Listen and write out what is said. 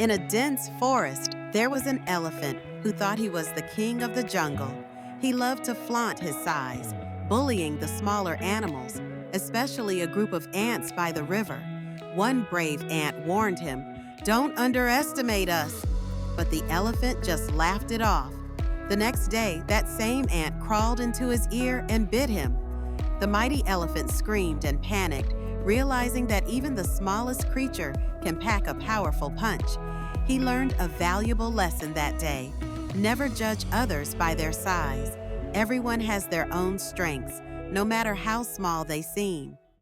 In a dense forest, there was an elephant who thought he was the king of the jungle. He loved to flaunt his size, bullying the smaller animals, especially a group of ants by the river. One brave ant warned him, "Don't underestimate us." But the elephant just laughed it off. The next day, that same ant crawled into his ear and bit him. The mighty elephant screamed and panicked, realizing that even the smallest creature can pack a powerful punch. He learned a valuable lesson that day. Never judge others by their size. Everyone has their own strengths, no matter how small they seem.